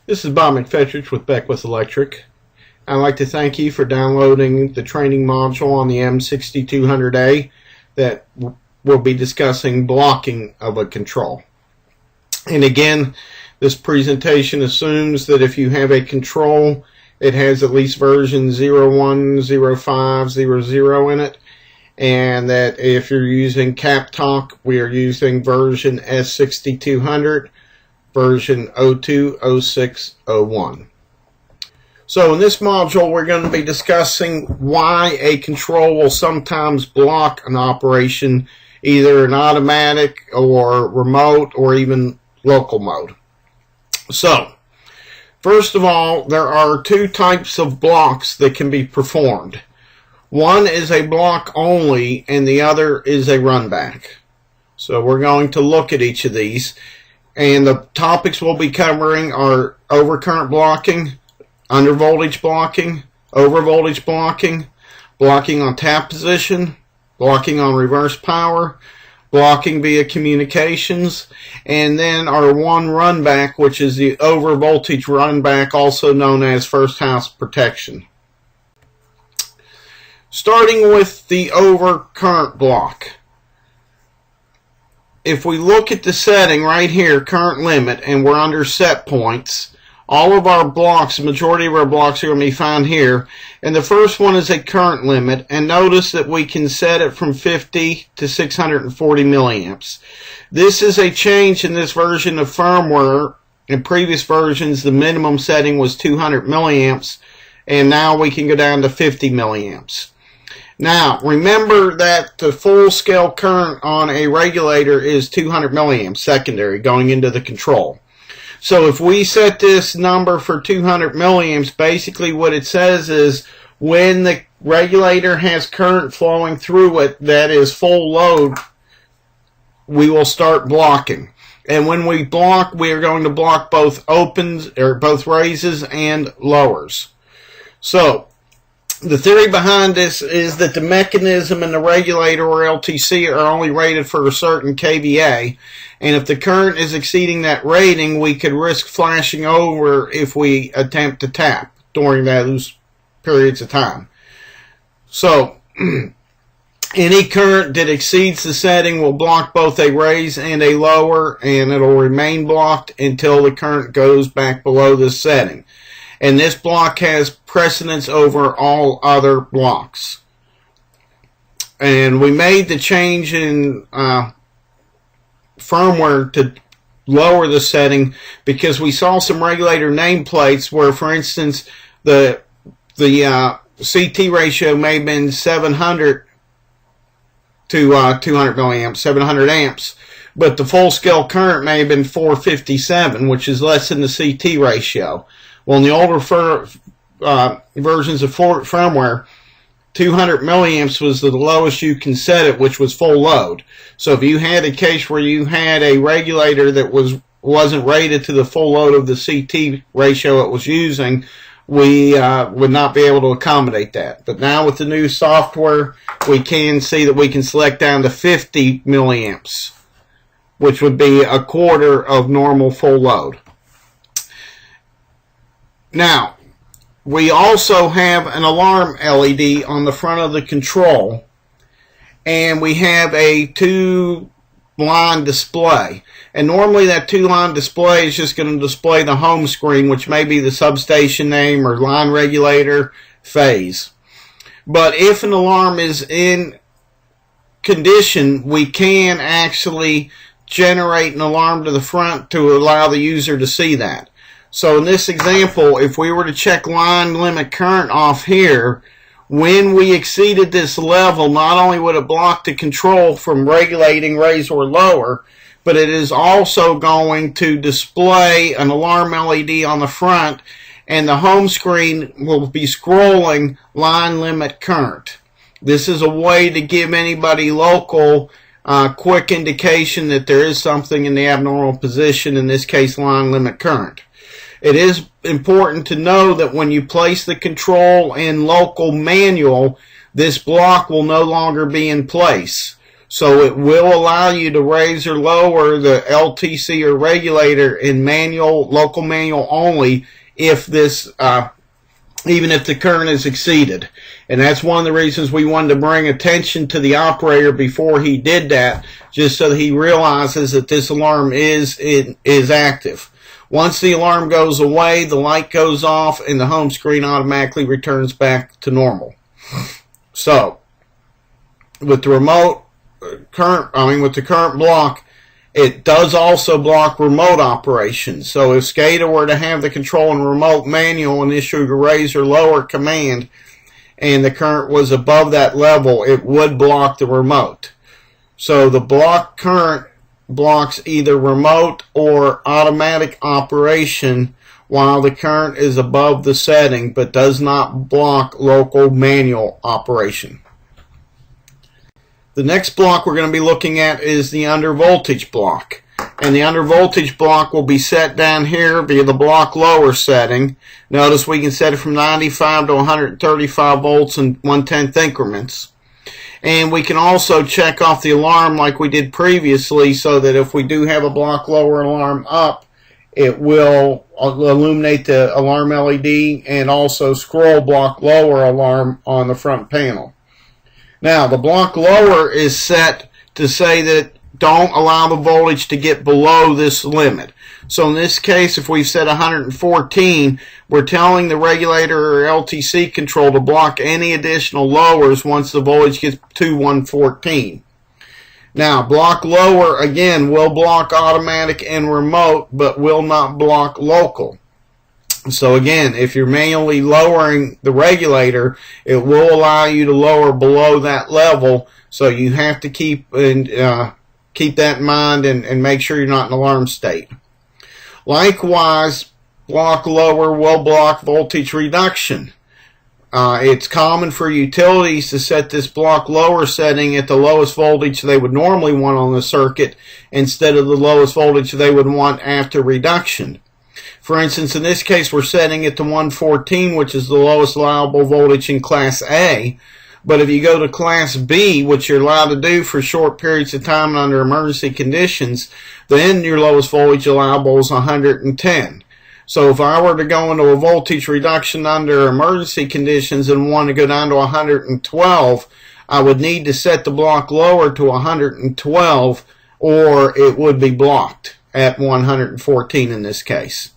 This is Bob McFetrich with Beckwith Electric. I'd like to thank you for downloading the training module on the M-6200A that we'll be discussing blocking of a control. And again, this presentation assumes that if you have a control, it has at least version 01, 05, 00 in it, and that if you're using CapTalk, we are using version S6200, version 02, 06, 01. So in this module, we're going to be discussing why a control will sometimes block an operation, either in automatic or remote or even local mode. So, first of all, there are two types of blocks that can be performed. One is a block only and the other is a run back. So we're going to look at each of these. And the topics we'll be covering are overcurrent blocking, undervoltage blocking, overvoltage blocking, blocking on tap position, blocking on reverse power, blocking via communications, and then our one run back, which is the overvoltage run back, also known as first house protection. Starting with the overcurrent block. If we look at the setting right here, current limit, and we're under set points, all of our blocks, the majority of our blocks are going to be found here. And the first one is a current limit, and notice that we can set it from 50 to 640 milliamps. This is a change in this version of firmware. In previous versions, the minimum setting was 200 milliamps, and now we can go down to 50 milliamps. Now, remember that the full-scale current on a regulator is 200 milliamps secondary going into the control. So if we set this number for 200 milliamps, basically what it says is when the regulator has current flowing through it that is full load, we will start blocking. And when we block, we are going to block both opens, or both raises and lowers. So the theory behind this is that the mechanism and the regulator or LTC are only rated for a certain kVA, and if the current is exceeding that rating, we could risk flashing over if we attempt to tap during those periods of time. So any current that exceeds the setting will block both a raise and a lower, and it'll remain blocked until the current goes back below this setting. And this block has precedence over all other blocks. And we made the change in firmware to lower the setting because we saw some regulator nameplates where, for instance, the CT ratio may have been 700 to 200 milliamps, 700 amps, but the full scale current may have been 457, which is less than the CT ratio. Well, in the older versions of firmware, 200 milliamps was the lowest you can set it, which was full load. So if you had a case where you had a regulator that wasn't rated to the full load of the CT ratio it was using, we would not be able to accommodate that. But now with the new software, we can see that we can select down to 50 milliamps, which would be a quarter of normal full load. Now, we also have an alarm LED on the front of the control, and we have a two-line display. And normally that two-line display is just going to display the home screen, which may be the substation name or line regulator phase. But if an alarm is in condition, we can actually generate an alarm to the front to allow the user to see that. So in this example, if we were to check line limit current off here, when we exceeded this level, not only would it block the control from regulating raise or lower, but it is also going to display an alarm LED on the front, and the home screen will be scrolling line limit current. This is a way to give anybody local quick indication that there is something in the abnormal position, in this case line limit current. It is important to know that when you place the control in local manual, this block will no longer be in place. So it will allow you to raise or lower the LTC or regulator in manual, local manual only, if this, even if the current is exceeded. And that's one of the reasons we wanted to bring attention to the operator before he did that, just so that he realizes that this alarm is active. Once the alarm goes away, the light goes off and the home screen automatically returns back to normal. So, with the current block, it does also block remote operations. So if SCADA were to have the control and remote manual and issue a raise or lower command, and the current was above that level, it would block the remote. So the block current blocks either remote or automatic operation while the current is above the setting, but does not block local manual operation. The next block we're going to be looking at is the under voltage block. And the under voltage block will be set down here via the block lower setting. Notice we can set it from 95 to 135 volts in 1/10th increments. And we can also check off the alarm like we did previously, so that if we do have a block lower alarm up, it will illuminate the alarm LED and also scroll block lower alarm on the front panel. Now, the block lower is set to say that don't allow the voltage to get below this limit. So in this case, if we've set 114, we're telling the regulator or LTC control to block any additional lowers once the voltage gets to 114. Now, block lower, again, will block automatic and remote, but will not block local. So again, if you're manually lowering the regulator, it will allow you to lower below that level. So you have to keep that in mind and make sure you're not in alarm state. Likewise, block lower will block voltage reduction. It's common for utilities to set this block lower setting at the lowest voltage they would normally want on the circuit instead of the lowest voltage they would want after reduction. For instance, in this case, we're setting it to 114, which is the lowest allowable voltage in Class A. But if you go to Class B, which you're allowed to do for short periods of time and under emergency conditions, then your lowest voltage allowable is 110. So if I were to go into a voltage reduction under emergency conditions and want to go down to 112, I would need to set the block lower to 112, or it would be blocked at 114 in this case.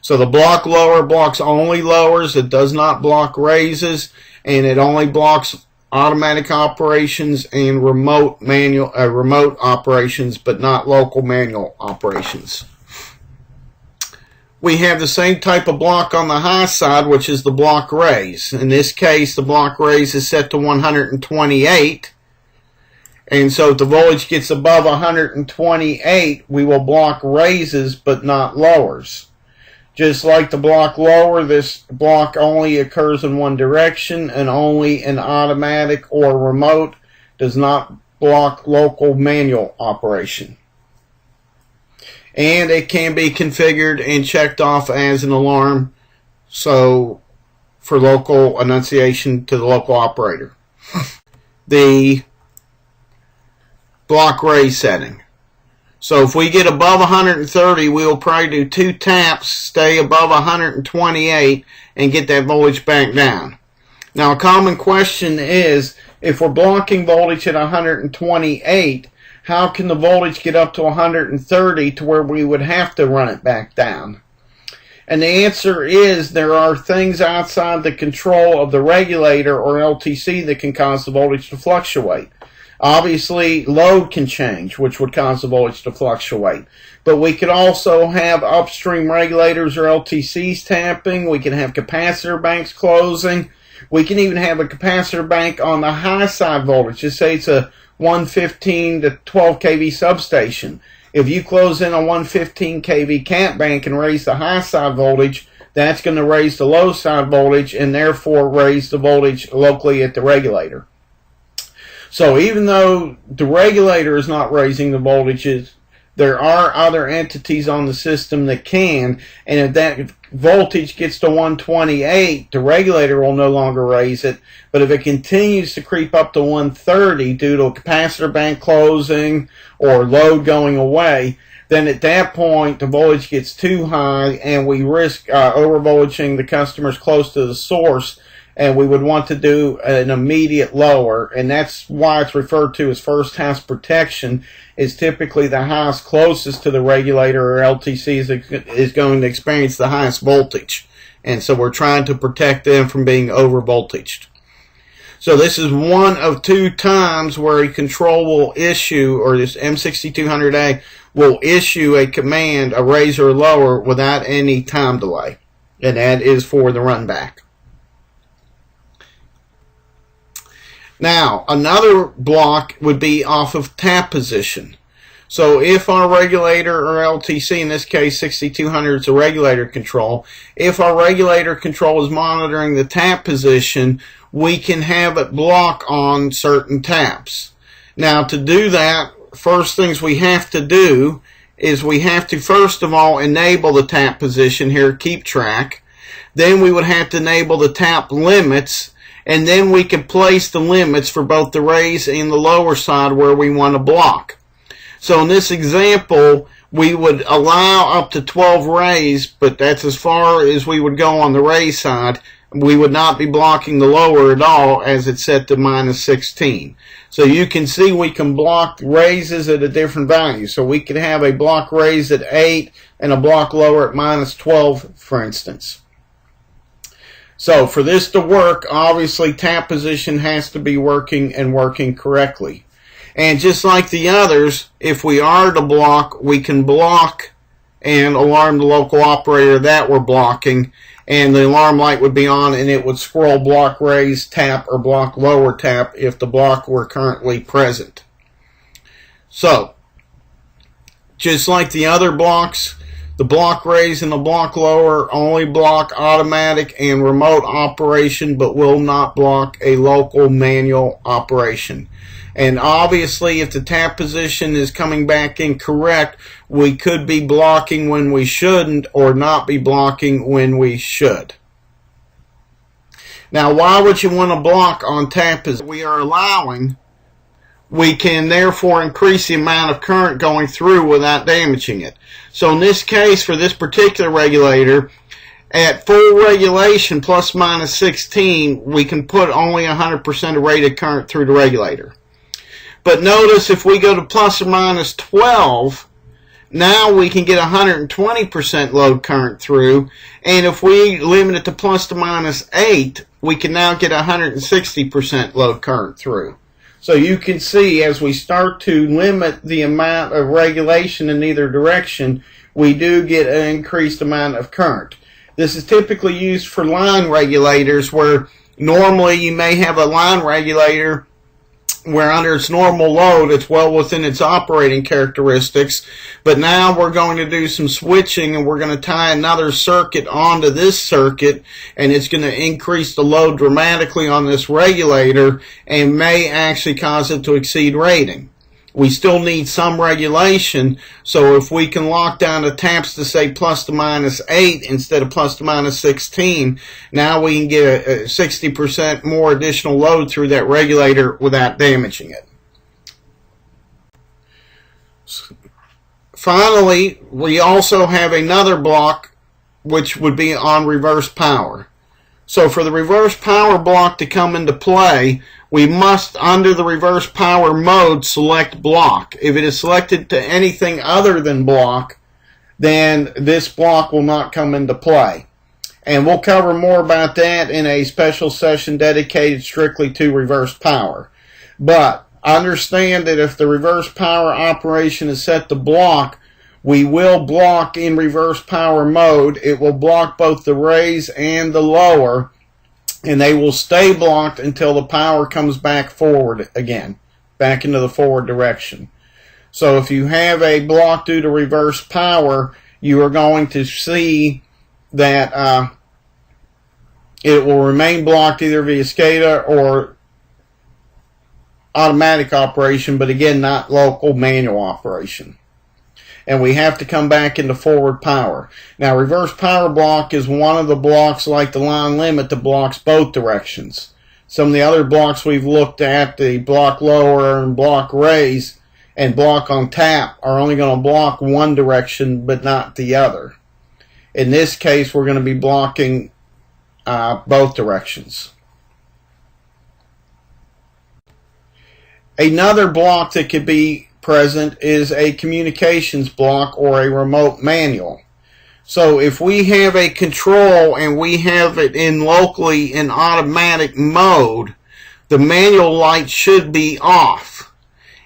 So the block lower blocks only lowers, it does not block raises, and it only blocks automatic operations and remote operations, but not local manual operations. We have the same type of block on the high side, which is the block raise. In this case, the block raise is set to 128. And so if the voltage gets above 128, we will block raises but not lowers. Just like the block lower, this block only occurs in one direction, and only an automatic or remote, does not block local manual operation. And it can be configured and checked off as an alarm, so for local enunciation to the local operator. The block raise setting. So if we get above 130, we will probably do 2 taps, stay above 128, and get that voltage back down. Now a common question is, if we're blocking voltage at 128, how can the voltage get up to 130 to where we would have to run it back down? And the answer is there are things outside the control of the regulator or LTC that can cause the voltage to fluctuate. Obviously, load can change, which would cause the voltage to fluctuate. But we could also have upstream regulators or LTCs tapping. We can have capacitor banks closing. We can even have a capacitor bank on the high side voltage. Just say it's a 115 to 12 kV substation. If you close in a 115 kV cap bank and raise the high side voltage, that's going to raise the low side voltage and therefore raise the voltage locally at the regulator. So even though the regulator is not raising the voltages, There are other entities on the system that can, and if that voltage gets to 128, the regulator will no longer raise it. But if it continues to creep up to 130 due to a capacitor bank closing or load going away, then at that point the voltage gets too high and we risk overvoltaging the customers close to the source, and we would want to do an immediate lower, and that's why it's referred to as first house protection. Is typically the house closest to the regulator or LTC is going to experience the highest voltage, and so we're trying to protect them from being overvoltaged. So this is one of two times where a control will issue, or this M-6200A will issue a command, a raise or lower, without any time delay, and that is for the run back. Now, another block would be off of tap position. So if our regulator or LTC, in this case 6200 is a regulator control, if our regulator control is monitoring the tap position, we can have it block on certain taps. Now, to do that, first things we have to do is we have to first of all enable the tap position here, keep track. Then we would have to enable the tap limits, and then we can place the limits for both the raise and the lower side where we want to block. So in this example, we would allow up to 12 raise, but that's as far as we would go on the raise side. We would not be blocking the lower at all, as it's set to -16. So you can see we can block raises at a different value. So we could have a block raise at 8 and a block lower at -12, for instance. So for this to work, obviously tap position has to be working and working correctly. And just like the others, if we are to block, we can block and alarm the local operator that we're blocking, and the alarm light would be on and it would scroll block raise tap or block lower tap if the block were currently present. So, just like the other blocks, the block raise and the block lower only block automatic and remote operation, but will not block a local manual operation. And obviously, if the tap position is coming back incorrect, we could be blocking when we shouldn't, or not be blocking when we should. Now, why would you want to block on tap position? We are allowing, we can therefore increase the amount of current going through without damaging it. So in this case, for this particular regulator, at full regulation plus minus 16, we can put only 100% of rated current through the regulator. But notice if we go to plus or minus 12, now we can get 120% load current through, and if we limit it to plus to minus 8, we can now get 160% load current through. So you can see as we start to limit the amount of regulation in either direction, we do get an increased amount of current. This is typically used for line regulators, where normally you may have a line regulator where under its normal load it's well within its operating characteristics, but now we're going to do some switching and we're going to tie another circuit onto this circuit, and it's going to increase the load dramatically on this regulator and may actually cause it to exceed rating. We still need some regulation, so if we can lock down the taps to say plus to minus 8 instead of plus to minus 16, now we can get a 60% more additional load through that regulator without damaging it. Finally, we also have another block which would be on reverse power. So for the reverse power block to come into play, we must, under the reverse power mode, select block. If it is selected to anything other than block, then this block will not come into play. And we'll cover more about that in a special session dedicated strictly to reverse power. But understand that if the reverse power operation is set to block, we will block in reverse power mode. It will block both the raise and the lower, and they will stay blocked until the power comes back forward again, back into the forward direction. So if you have a block due to reverse power, you are going to see that it will remain blocked either via SCADA or automatic operation, but again, not local manual operation. and we have to come back into forward power. Now, reverse power block is one of the blocks like the line limit that blocks both directions. Some of the other blocks we've looked at, the block lower and block raise and block on tap, are only going to block one direction but not the other. In this case, we're going to be blocking both directions. Another block that could be present is a communications block or a remote manual. So if we have a control and we have it in locally in automatic mode, the manual light should be off.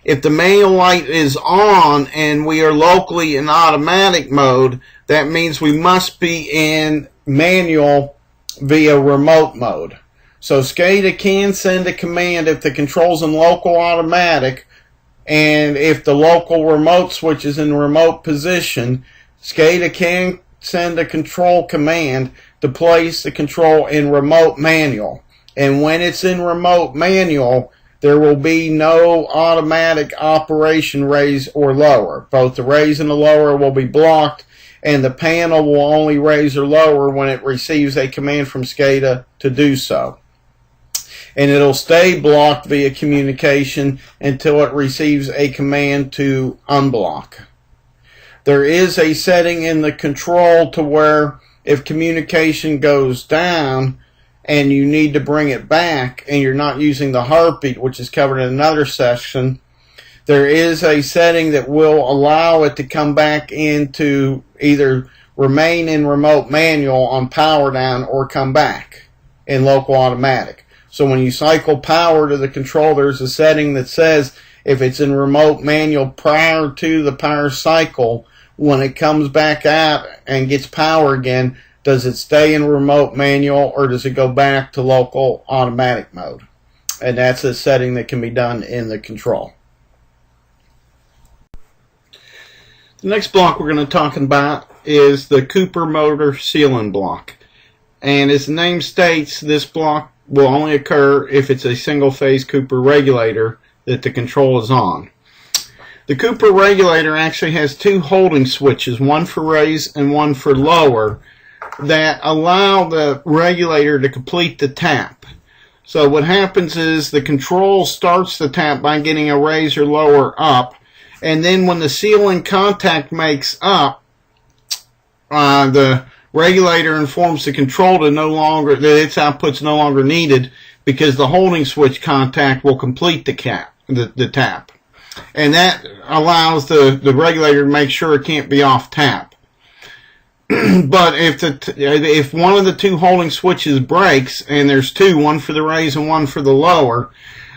If the manual light is on and we are locally in automatic mode, that means we must be in manual via remote mode. So SCADA can send a command if the control's in local automatic, and if the local remote switch is in remote position, SCADA can send a control command to place the control in remote manual. And when it's in remote manual, there will be no automatic operation raise or lower. Both the raise and the lower will be blocked, and the panel will only raise or lower when it receives a command from SCADA to do so. And it'll stay blocked via communication until it receives a command to unblock. There is a setting in the control to where if communication goes down and you need to bring it back and you're not using the heartbeat, which is covered in another section, there is a setting that will allow it to come back into either remain in remote manual on power down or come back in local automatic. So when you cycle power to the control, there's a setting that says if it's in remote manual prior to the power cycle, when it comes back out and gets power again, does it stay in remote manual or does it go back to local automatic mode? And that's a setting that can be done in the control. The next block we're going to talk about is the Cooper motor sealing block. And as the name states, this block will only occur if it's a single-phase Cooper regulator that the control is on. The Cooper regulator actually has two holding switches, one for raise and one for lower, that allow the regulator to complete the tap. So what happens is the control starts the tap by getting a raise or lower up, and then when the sealing contact makes up, the regulator informs the control to no longer that its output's no longer needed because the holding switch contact will complete the tap. And that allows the regulator to make sure it can't be off tap. But if one of the two holding switches breaks, and there's two, one for the raise and one for the lower,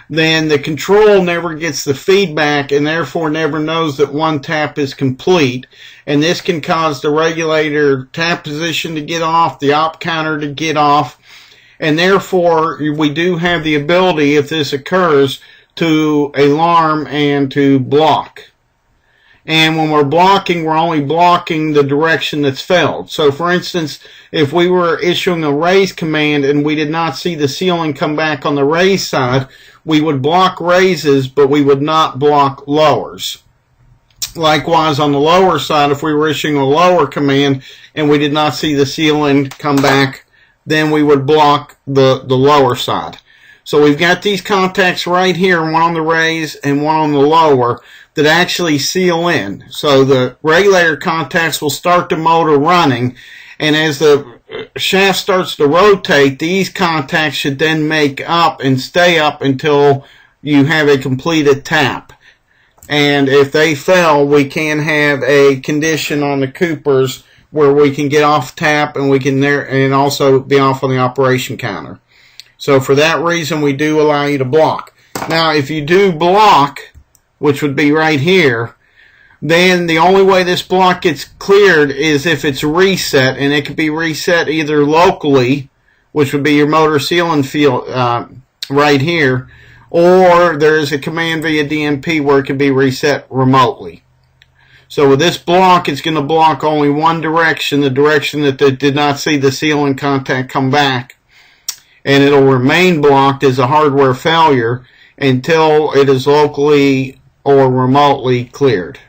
then the control never gets the feedback and therefore never knows that one tap is complete. And this can cause the regulator tap position to get off, the op counter to get off, and therefore we do have the ability, if this occurs, to alarm and to block. And when we're blocking, we're only blocking the direction that's failed. So for instance, if we were issuing a raise command and we did not see the sealing come back on the raise side, we would block raises, but we would not block lowers. Likewise, on the lower side, if we were issuing a lower command and we did not see the sealing come back, then we would block the lower side. So we've got these contacts right here, one on the raise and one on the lower, that actually seal in. So the regulator contacts will start the motor running, and as the shaft starts to rotate, these contacts should then make up and stay up until you have a completed tap. And if they fail, we can have a condition on the Coopers where we can get off tap and we can and also be off on the operation counter. So for that reason, we do allow you to block. Now, if you do block, which would be right here, then the only way this block gets cleared is if it's reset, and it could be reset either locally, which would be your motor sealing field right here, or there's a command via DMP where it can be reset remotely. So with this block, it's going to block only one direction, the direction that they did not see the sealing contact come back, and it'll remain blocked as a hardware failure until it is locally or remotely cleared.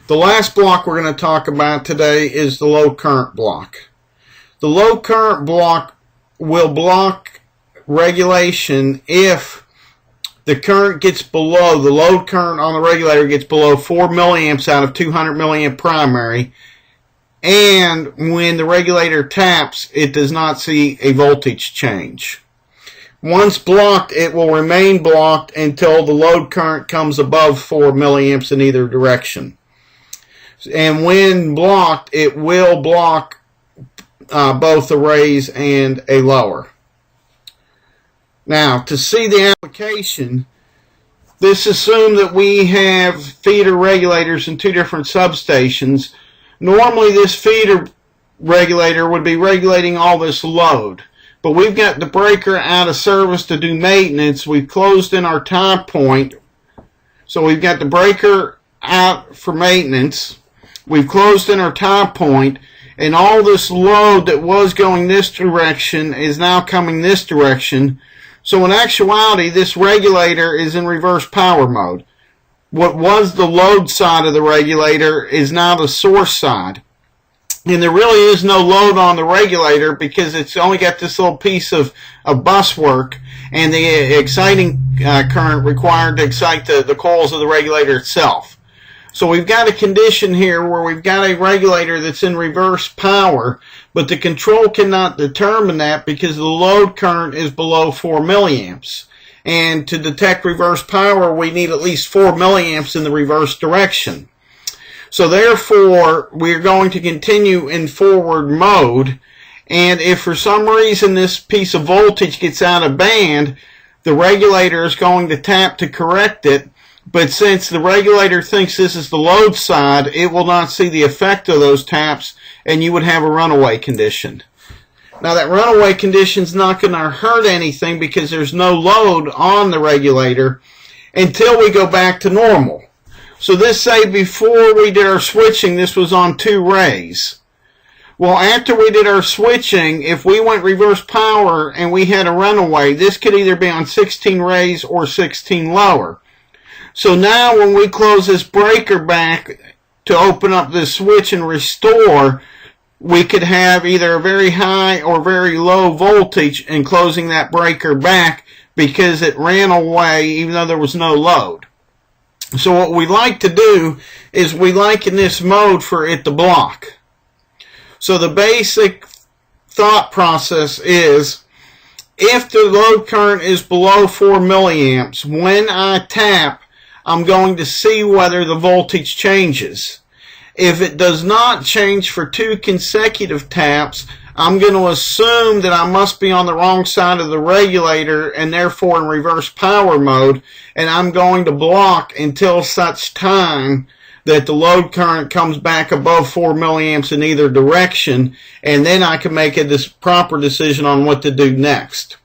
The last block we're going to talk about today is the low current block. The low current block will block regulation if the current gets below, the load current on the regulator gets below 4 milliamps out of 200 milliamp primary, and when the regulator taps, it does not see a voltage change. Once blocked, it will remain blocked until the load current comes above 4 milliamps in either direction. And when blocked, it will block both a raise and a lower. Now, to see the application, this assumes that we have feeder regulators in two different substations. Normally, this feeder regulator would be regulating all this load, but we've got the breaker out of service to do maintenance. We've closed in our tie point, so we've got the breaker out for maintenance. We've closed in our tie point, and all this load that was going this direction is now coming this direction. So in actuality, this regulator is in reverse power mode. What was the load side of the regulator is now the source side. And there really is no load on the regulator because it's only got this little piece of bus work and the exciting current required to excite the coils of the regulator itself. So we've got a condition here where we've got a regulator that's in reverse power, but the control cannot determine that because the load current is below 4 milliamps. And to detect reverse power, we need at least 4 milliamps in the reverse direction. So therefore, we're going to continue in forward mode, and if for some reason this piece of voltage gets out of band, the regulator is going to tap to correct it. But since the regulator thinks this is the load side, it will not see the effect of those taps, and you would have a runaway condition. Now that runaway condition is not going to hurt anything because there's no load on the regulator until we go back to normal. So this, say, before we did our switching, this was on 2 rays. Well, after we did our switching, if we went reverse power and we had a runaway, this could either be on 16 rays or 16 lower. So now when we close this breaker back to open up this switch and restore, we could have either a very high or very low voltage in closing that breaker back because it ran away even though there was no load. So what we like to do is we like in this mode for it to block. So the basic thought process is if the load current is below 4 milliamps, when I tap, I'm going to see whether the voltage changes. If it does not change for 2 consecutive taps, I'm going to assume that I must be on the wrong side of the regulator and therefore in reverse power mode, and I'm going to block until such time that the load current comes back above 4 milliamps in either direction, and then I can make a proper decision on what to do next.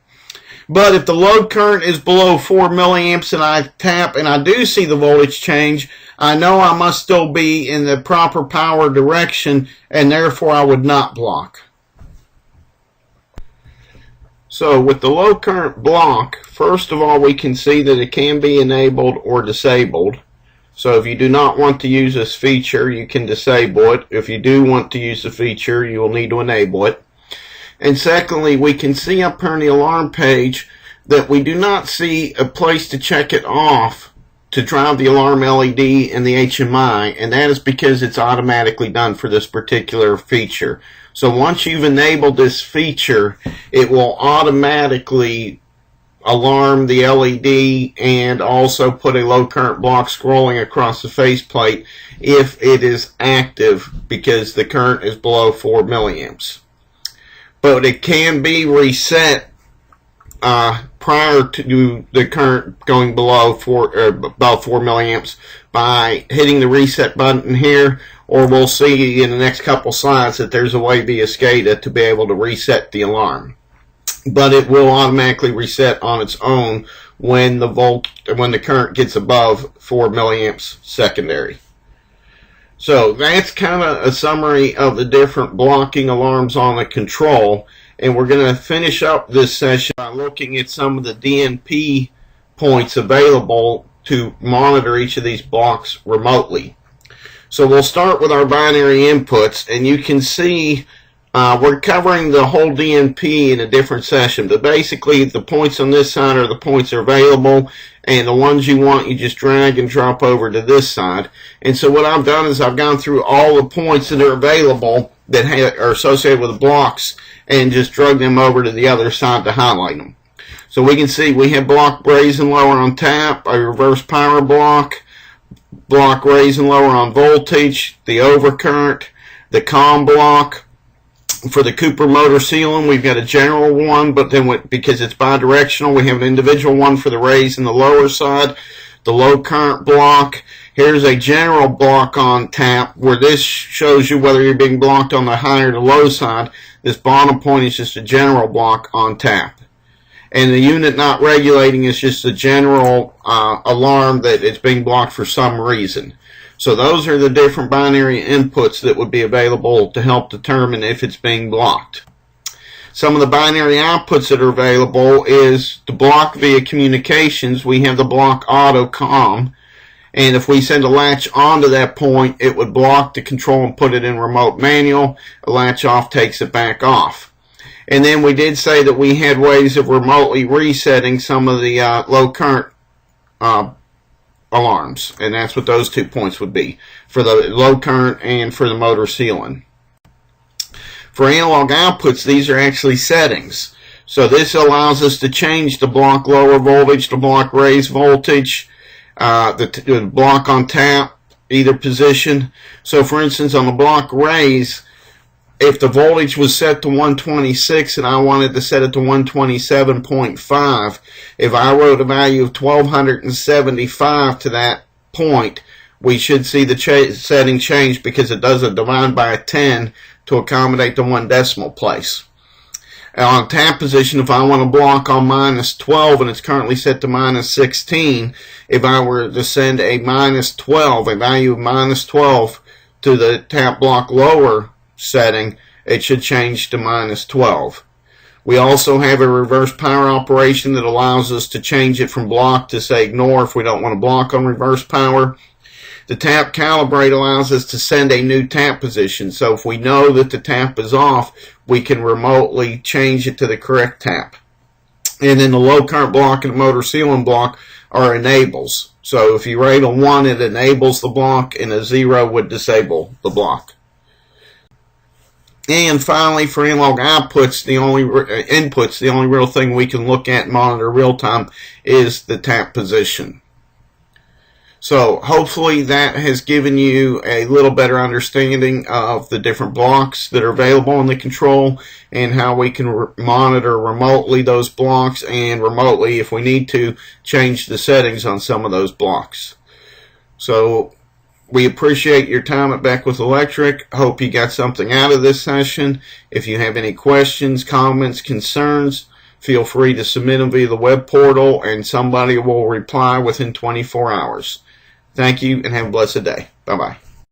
But if the load current is below 4 milliamps and I tap and I do see the voltage change, I know I must still be in the proper power direction, and therefore I would not block. So with the low current block, first of all, we can see that it can be enabled or disabled. So if you do not want to use this feature, you can disable it. If you do want to use the feature, you will need to enable it. And secondly, we can see up here on the alarm page that we do not see a place to check it off to drive the alarm LED and the HMI, and that is because it's automatically done for this particular feature. So once you've enabled this feature, it will automatically alarm the LED and also put a low current block scrolling across the faceplate if it is active because the current is below 4 milliamps. But it can be reset prior to the current going above 4 milliamps by hitting the reset button here, or we'll see in the next couple slides that there's a way via SCADA to be able to reset the alarm. But it will automatically reset on its own when the current gets above 4 milliamps secondary. So that's kind of a summary of the different blocking alarms on the control, and we're going to finish up this session by looking at some of the DNP points available to monitor each of these blocks remotely. So we'll start with our binary inputs, and you can see we're covering the whole DNP in a different session, but basically the points on this side are the points that are available, and the ones you want you just drag and drop over to this side. And so what I've done is I've gone through all the points that are available that are associated with the blocks and just drug them over to the other side to highlight them. So we can see we have block raise and lower on tap, a reverse power block raise and lower on voltage, the overcurrent, the COM block. For the Cooper motor sealing, we've got a general one, but then because it's bidirectional, we have an individual one for the raise and the lower side. The low current block. Here's a general block on tap, where this shows you whether you're being blocked on the high or the low side. This bottom point is just a general block on tap. And the unit not regulating is just a general alarm that it's being blocked for some reason. So those are the different binary inputs that would be available to help determine if it's being blocked. Some of the binary outputs that are available is to block via communications. We have the block auto COM, and if we send a latch onto that point, it would block the control and put it in remote manual. A latch off takes it back off. And then we did say that we had ways of remotely resetting some of the low current alarms, and that's what those 2 points would be, for the low current and for the motor sealing. For analog outputs, these are actually settings. So this allows us to change the block lower voltage to block raise voltage, the block on tap, either position. So for instance, on the block raise, if the voltage was set to 126 and I wanted to set it to 127.5, if I wrote a value of 1275 to that point, we should see the setting change because it does a divide by a 10 to accommodate the 1 decimal place. On tap position, if I want to block on minus 12 and it's currently set to minus 16, if I were to send a minus 12, a value of minus 12 to the tap block lower setting, it should change to minus 12. We also have a reverse power operation that allows us to change it from block to, say, ignore if we don't want to block on reverse power. The tap calibrate allows us to send a new tap position. So if we know that the tap is off, we can remotely change it to the correct tap. And then the low current block and the motor sealing block are enables. So if you rate a 1, it enables the block, and a 0 would disable the block. And finally, for analog outputs, the only real thing we can look at and monitor real time is the tap position. So hopefully that has given you a little better understanding of the different blocks that are available in the control and how we can monitor remotely those blocks, and remotely, if we need to, change the settings on some of those blocks. So we appreciate your time at Beckwith Electric. Hope you got something out of this session. If you have any questions, comments, concerns, feel free to submit them via the web portal, and somebody will reply within 24 hours. Thank you, and have a blessed day. Bye-bye.